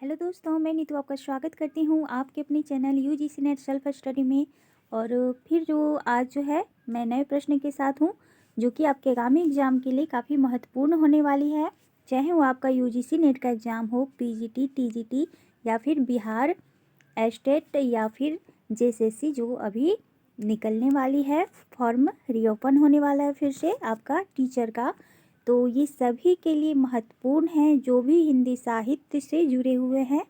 Hello दोस्तों, मैं नीतू आपका स्वागत करती हूँ आपके अपने channel UGC net self study में। और फिर आज है मैं नए प्रश्न के साथ हूँ जो कि आपके आगामी एग्ज़ाम के लिए काफ़ी महत्वपूर्ण होने वाली है। चाहे वो आपका यूजीसी नेट का एग्ज़ाम हो, पीजीटी, टीजीटी या फिर बिहार एस्टेट या फिर जेएसएससी जो अभी निकलने वाली है, फॉर्म रीओपन होने वाला है फिर से आपका टीचर का। तो ये सभी के लिए महत्वपूर्ण हैं जो भी हिंदी साहित्य से जुड़े हुए हैं।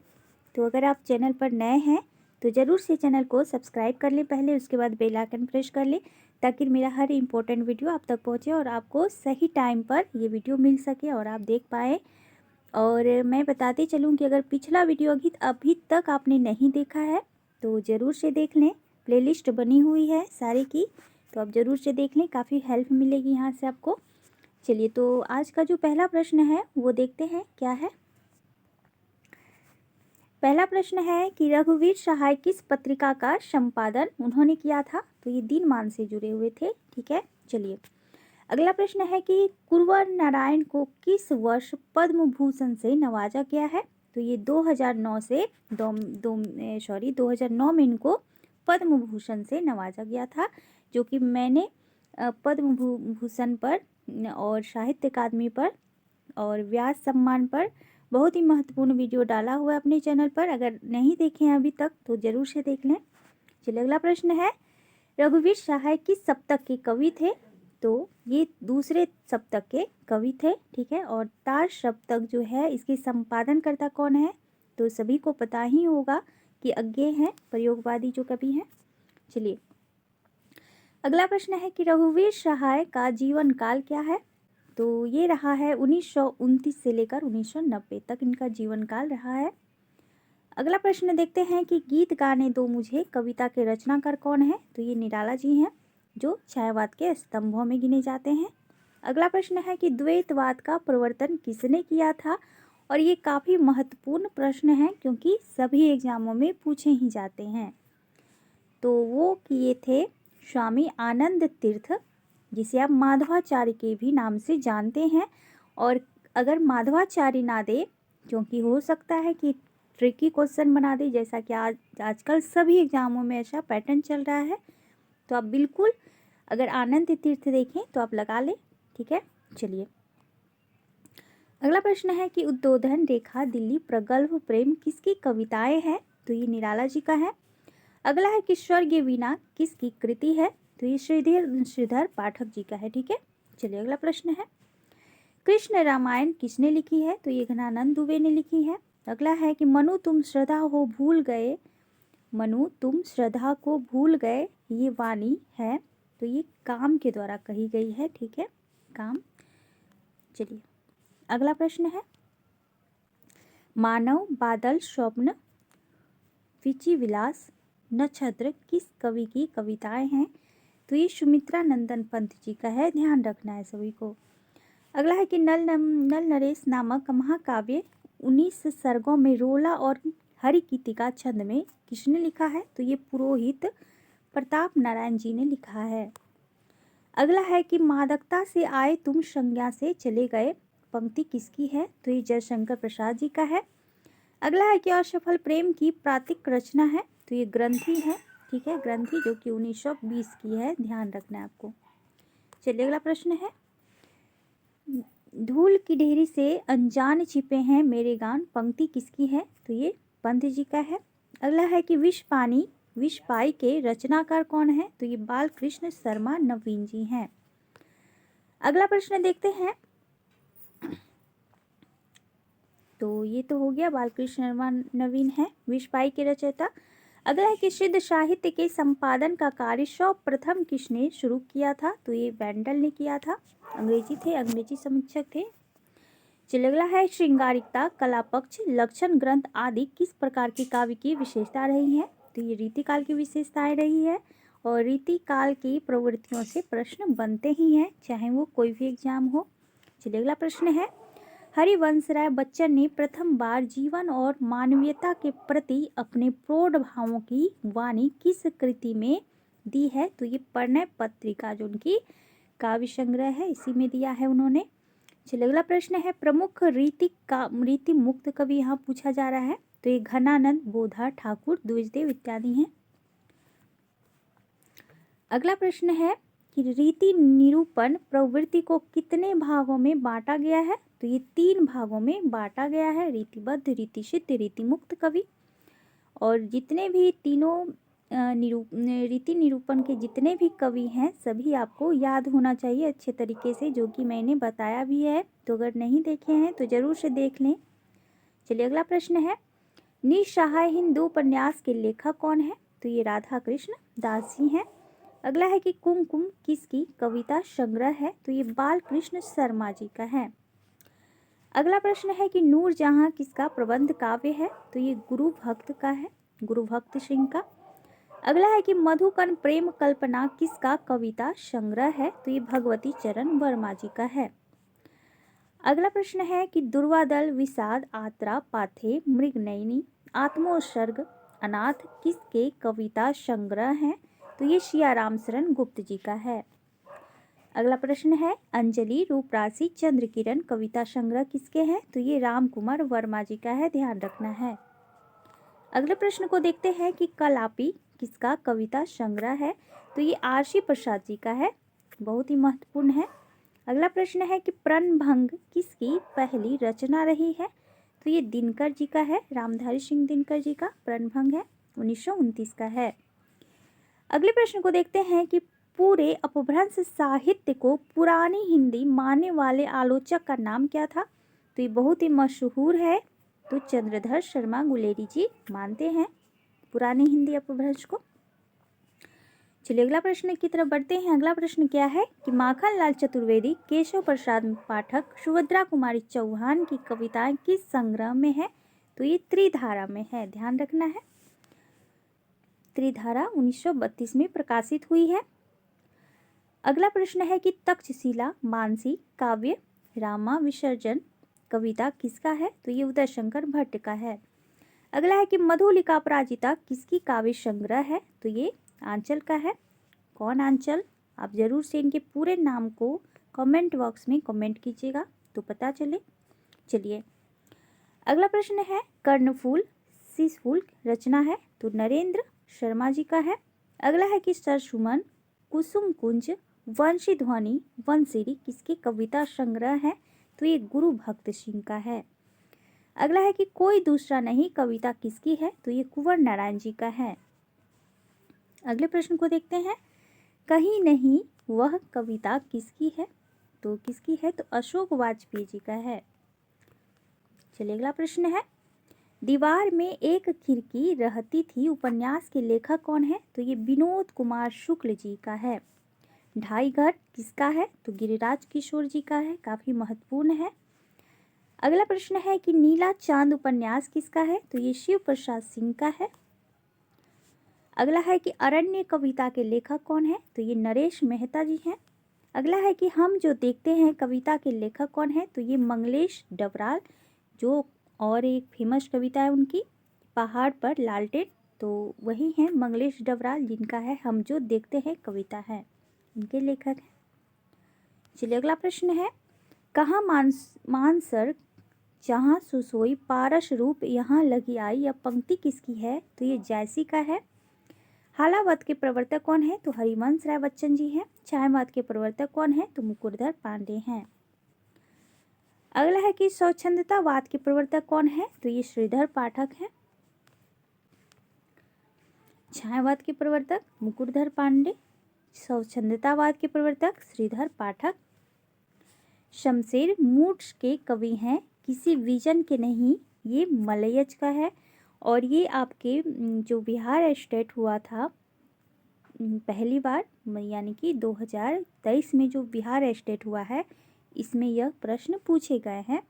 तो अगर आप चैनल पर नए हैं तो ज़रूर से चैनल को सब्सक्राइब कर लें पहले, उसके बाद बेल आइकन प्रेस कर लें ताकि मेरा हर इम्पोर्टेंट वीडियो आप तक पहुंचे और आपको सही टाइम पर ये वीडियो मिल सके और आप देख पाएँ। और मैं बताते चलूँ कि अगर पिछला वीडियो अभी तक आपने नहीं देखा है तो ज़रूर से देख लें, प्लेलिस्ट बनी हुई है सारे की, तो आप ज़रूर से देख लें, काफ़ी हेल्प मिलेगी यहाँ से आपको। चलिए, तो आज का जो पहला प्रश्न है वो देखते हैं क्या है। पहला प्रश्न है कि रघुवीर सहाय किस पत्रिका का संपादन उन्होंने किया था। तो ये दिनमान से जुड़े हुए थे, ठीक है। चलिए, अगला प्रश्न है कि कुंवर नारायण को किस वर्ष पद्म भूषण से नवाजा गया है। तो ये 2009 से 2009 में इनको पद्म भूषण से नवाजा गया था, जो कि मैंने पद्म भूषण पर और साहित्य अकादमी पर और व्यास सम्मान पर बहुत ही महत्वपूर्ण वीडियो डाला हुआ है अपने चैनल पर। अगर नहीं देखे हैं अभी तक तो ज़रूर से देख लें। चलिए, अगला प्रश्न है रघुवीर सहाय किस सप्तक के कवि थे। तो ये दूसरे सप्तक के कवि थे, ठीक है। और तार सप्तक जो है इसके संपादनकर्ता कौन है, तो सभी को पता ही होगा कि अज्ञेय हैं, प्रयोगवादी जो कवि हैं। चलिए, अगला प्रश्न है कि रघुवीर सहाय का जीवन काल क्या है। तो ये रहा है 1929 से लेकर 1990 तक इनका जीवन काल रहा है। अगला प्रश्न देखते हैं कि गीत गाने दो मुझे कविता के रचनाकार कौन है। तो ये निराला जी हैं जो छायावाद के स्तंभों में गिने जाते हैं। अगला प्रश्न है कि द्वैतवाद का प्रवर्तन किसने किया था। और ये काफ़ी महत्वपूर्ण प्रश्न है क्योंकि सभी एग्जामों में पूछे ही जाते हैं। तो वो किए थे स्वामी आनंद तीर्थ, जिसे आप माधवाचार्य के भी नाम से जानते हैं। और अगर माधवाचार्य ना दे, क्योंकि हो सकता है कि ट्रिकी क्वेश्चन बना दे, जैसा कि आजकल सभी एग्जामों में ऐसा पैटर्न चल रहा है, तो आप बिल्कुल अगर आनंद तीर्थ देखें तो आप लगा लें, ठीक है। चलिए, अगला प्रश्न है कि उद्बोधन रेखा दिल्ली प्रगल्भ प्रेम किसकी कविताएं हैं। तो ये निराला जी का है। अगला है कि स्वर्गीय वीणा किसकी कृति है। तो ये श्रीधर पाठक जी का है, ठीक है। चलिए, अगला प्रश्न है कृष्ण रामायण किसने लिखी है। तो ये घनानंद दुबे ने लिखी है। अगला है कि मनु तुम श्रद्धा हो भूल गए, मनु तुम श्रद्धा को भूल गए, ये वाणी है। तो ये काम के द्वारा कही गई है, ठीक है, काम। चलिए, अगला प्रश्न है मानव, बादल, स्वप्न, विचि विलास, नक्षत्र किस कवि की कविताएं हैं। तो ये सुमित्रा नंदन पंत जी का है, ध्यान रखना है सभी को। अगला है कि नल नरेश नामक महाकाव्य 19 सर्गों में रोला और हरि की टीका छंद में किसने लिखा है। तो ये पुरोहित प्रताप नारायण जी ने लिखा है। अगला है कि मादकता से आए तुम संज्ञा से चले गए, पंक्ति किसकी है। तो ये जयशंकर प्रसाद जी का है। अगला है कि असफल प्रेम की प्रातिक रचना है। तो ये ग्रंथि है, ठीक है, ग्रंथि, जो कि 1920 की है, ध्यान रखना है आपको। चलिए, अगला प्रश्न है धूल की ढेरी से अनजान छिपे हैं मेरे गान, पंक्ति किसकी है। तो ये पंत जी का है। अगला है कि विष पाई के रचनाकार कौन है। तो ये बाल कृष्ण शर्मा नवीन जी हैं। अगला प्रश्न देखते हैं, तो ये तो हो गया, बालकृष्ण शर्मा नवीन है विष पाई के रचयिता। अगला है कि सिद्ध साहित्य के संपादन का कार्य सर्वप्रथम किसने शुरू किया था। तो ये वेंडल ने किया था, अंग्रेजी समीक्षक थे। चलिए, अगला है श्रृंगारिकता, कला पक्ष, लक्षण ग्रंथ आदि किस प्रकार की काव्य की विशेषता रही है। तो ये रीतिकाल की विशेषताएं रही है। और रीतिकाल की प्रवृत्तियों से प्रश्न बनते ही हैं, चाहे वो कोई भी एग्जाम हो। चलिए, अगला प्रश्न है हरिवंश राय बच्चन ने प्रथम बार जीवन और मानवीयता के प्रति अपने प्रौढ़ भावों की वाणी किस कृति में दी है। तो ये प्रणय पत्रिका जो उनकी काव्य संग्रह है, इसी में दिया है उन्होंने। चलिए अगला प्रश्न है, प्रमुख रीति मुक्त कवि यहाँ पूछा जा रहा है। तो ये घनानंद, बोधा, ठाकुर, द्विजदेव इत्यादि हैं। अगला प्रश्न है कि रीति निरूपण प्रवृत्ति को कितने भागों में बांटा गया है। तो ये 3 भागों में बांटा गया है, रीतिबद्ध, रीतिसिद्ध, रीतिमुक्त कवि। और जितने भी तीनों रीति निरूपण के जितने भी कवि हैं सभी आपको याद होना चाहिए अच्छे तरीके से, जो कि मैंने बताया भी है। तो अगर नहीं देखे हैं तो ज़रूर से देख लें। चलिए अगला प्रश्न है, निस्सहाय हिंदू उपन्यास के लेखक कौन है। तो ये राधा कृष्ण दास जी हैं। अगला है कि कुमकुम किसकी कविता संग्रह है। तो ये बाल कृष्ण शर्मा जी का है। अगला प्रश्न है कि नूरजहां किसका प्रबंध काव्य है। तो ये गुरु भक्त का है, गुरु भक्त सिंह का। अगला है कि मधुकन प्रेम कल्पना किसका कविता संग्रह है। तो ये भगवती चरण वर्मा जी का है। अगला प्रश्न है कि दुर्वादल, विषाद, आत्रा, पाथे, मृगनयनी, आत्मोत्सर्ग, अनाथ किसके कविता संग्रह हैं। तो ये सियाराम शरण गुप्त जी का है। अगला प्रश्न है, अंजलि, रूपराशि, चंद्रकिरण कविता संग्रह किसके हैं। तो ये राम कुमार वर्मा जी का है, ध्यान रखना है। अगले प्रश्न को देखते हैं कि कलापी किसका कविता संग्रह है। तो ये आरसी प्रसाद जी का है, बहुत ही महत्वपूर्ण है। अगला प्रश्न है कि प्रणभंग किसकी पहली रचना रही है। तो ये दिनकर जी का है, रामधारी सिंह दिनकर जी का प्रणभंग है, 1929 का है। अगले प्रश्न को देखते हैं कि पूरे अपभ्रंश साहित्य को पुरानी हिंदी मानने वाले आलोचक का नाम क्या था। तो ये बहुत ही मशहूर है, तो चंद्रधर शर्मा गुलेरी जी मानते हैं पुरानी हिंदी अपभ्रंश को। चलिए अगला प्रश्न की तरफ बढ़ते हैं। अगला प्रश्न क्या है कि माखनलाल चतुर्वेदी, केशव प्रसाद पाठक, सुभद्रा कुमारी चौहान की कविताएं किस संग्रह में है। तो ये त्रिधारा में है, ध्यान रखना है। त्रिधारा 1932 में प्रकाशित हुई है। अगला प्रश्न है कि तक्षशिला मानसी काव्य रामा विसर्जन कविता किसका है। तो ये उदय शंकर भट्ट का है। अगला है कि मधुलिका अपराजिता किसकी काव्य संग्रह है। तो ये आंचल का है। कौन आंचल, आप जरूर से इनके पूरे नाम को कमेंट बॉक्स में कमेंट कीजिएगा तो पता चले। चलिए अगला प्रश्न है, कर्णफूल शीशफूल रचना है। तो नरेंद्र शर्मा जी का है। अगला है कि सरसुमन, कुसुम कुंज, वंशी ध्वनि, वंशिरी किसकी कविता संग्रह है। तो ये गुरु भक्त सिंह का है। अगला है कि कोई दूसरा नहीं कविता किसकी है। तो ये कुंवर नारायण जी का है। अगले प्रश्न को देखते हैं, कहीं नहीं वह कविता किसकी है। तो किसकी है, तो अशोक वाजपेयी जी का है। चलिए अगला प्रश्न है, दीवार में एक खिड़की रहती थी उपन्यास के लेखक कौन है। तो ये विनोद कुमार शुक्ल जी का है। ढाई घर किसका है। तो गिरिराज किशोर जी का है, काफ़ी महत्वपूर्ण है। अगला प्रश्न है कि नीला चांद उपन्यास किसका है। तो ये शिव प्रसाद सिंह का है। अगला है कि अरण्य कविता के लेखक कौन है। तो ये नरेश मेहता जी हैं। अगला है कि हम जो देखते हैं कविता के लेखक कौन है। तो ये मंगलेश डबराल, जो और एक फेमस कविता है उनकी पहाड़ पर लालटेन, तो वही हैं मंगलेश डबराल, जिनका है हम जो देखते हैं कविता है, इनके लेखक हैं। चलिए अगला प्रश्न है, कहाँ मानसर जहाँ सुसोई पारस रूप यहाँ लगी आई, यह पंक्ति किसकी है। तो ये जैसी का है। हालावत के प्रवर्तक कौन है। तो हरिवंश राय बच्चन जी हैं। छायावाद के प्रवर्तक कौन है। तो मुकुरधर पांडे हैं। अगला है कि स्वच्छंदतावाद के प्रवर्तक कौन है। तो ये श्रीधर पाठक हैं। छायावाद के प्रवर्तक मुकुरधर पांडे, स्वच्छंदतावाद के प्रवर्तक श्रीधर पाठक। शमशेर मूड्स के कवि हैं, किसी विजन के नहीं, ये मलयज का है। और ये आपके जो बिहार स्टेट हुआ था पहली बार, यानी कि 2023 में जो बिहार स्टेट हुआ है, इसमें यह प्रश्न पूछे गए हैं।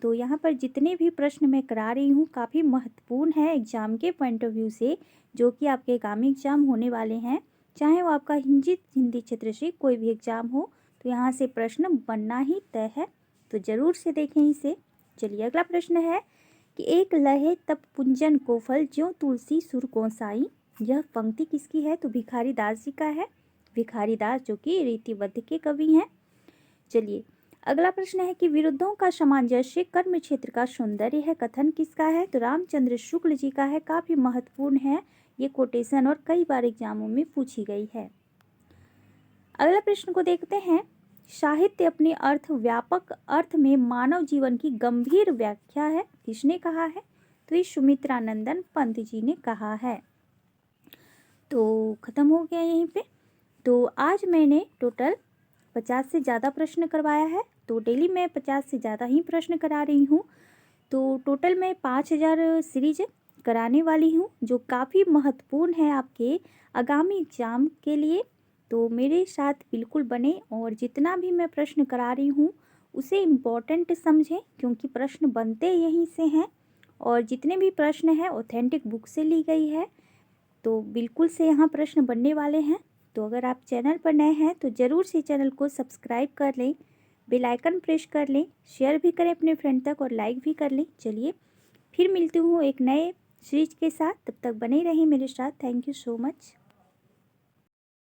तो यहाँ पर जितने भी प्रश्न मैं करा रही हूँ काफ़ी महत्वपूर्ण है एग्ज़ाम के पॉइंट ऑफ व्यू से, जो कि आपके आगामी एग्ज़ाम होने वाले हैं, चाहे वो आपका हिंदी क्षेत्र से कोई भी एग्ज़ाम हो, तो यहाँ से प्रश्न बनना ही तय है। तो ज़रूर से देखें इसे। चलिए अगला प्रश्न है कि एक लहे तब कुंजन को फल, ज्यों तुलसी सुर को साई, यह पंक्ति किसकी है। तो भिखारी दास जी का है। भिखारी दास जो कि रीतिबद्ध के कवि हैं। चलिए अगला प्रश्न है कि विरुद्धों का सामंजस्य कर्म क्षेत्र का सौंदर्य है, कथन किसका है? तो रामचंद्र शुक्ल जी का है। काफ़ी महत्वपूर्ण है ये कोटेशन और कई बार एग्जामों में पूछी गई है। अगला प्रश्न को देखते हैं। साहित्य अपने अर्थ व्यापक अर्थ में मानव जीवन की गंभीर व्याख्या है, किसने कहा है? तो ये सुमित्रानंदन पंत जी ने कहा है। तो ख़त्म हो गया यहीं पे। तो आज मैंने टोटल 50 से ज़्यादा प्रश्न करवाया है। तो डेली मैं 50 से ज़्यादा ही प्रश्न करा रही हूँ। तो टोटल मैं 5000 सीरीज कराने वाली हूँ, जो काफ़ी महत्वपूर्ण है आपके आगामी एग्ज़ाम के लिए। तो मेरे साथ बिल्कुल बने और जितना भी मैं प्रश्न करा रही हूँ उसे इम्पॉर्टेंट समझें, क्योंकि प्रश्न बनते यहीं से हैं और जितने भी प्रश्न हैं ऑथेंटिक बुक से ली गई है। तो बिल्कुल से यहाँ प्रश्न बनने वाले हैं। तो अगर आप चैनल पर नए हैं तो ज़रूर से चैनल को सब्सक्राइब कर लें, बेल आइकन प्रेस कर लें, शेयर भी करें अपने फ्रेंड तक और लाइक भी कर लें। चलिए फिर मिलती हूँ एक नए सीरीज के साथ, तब तक बने रहें मेरे साथ। Thank you so much.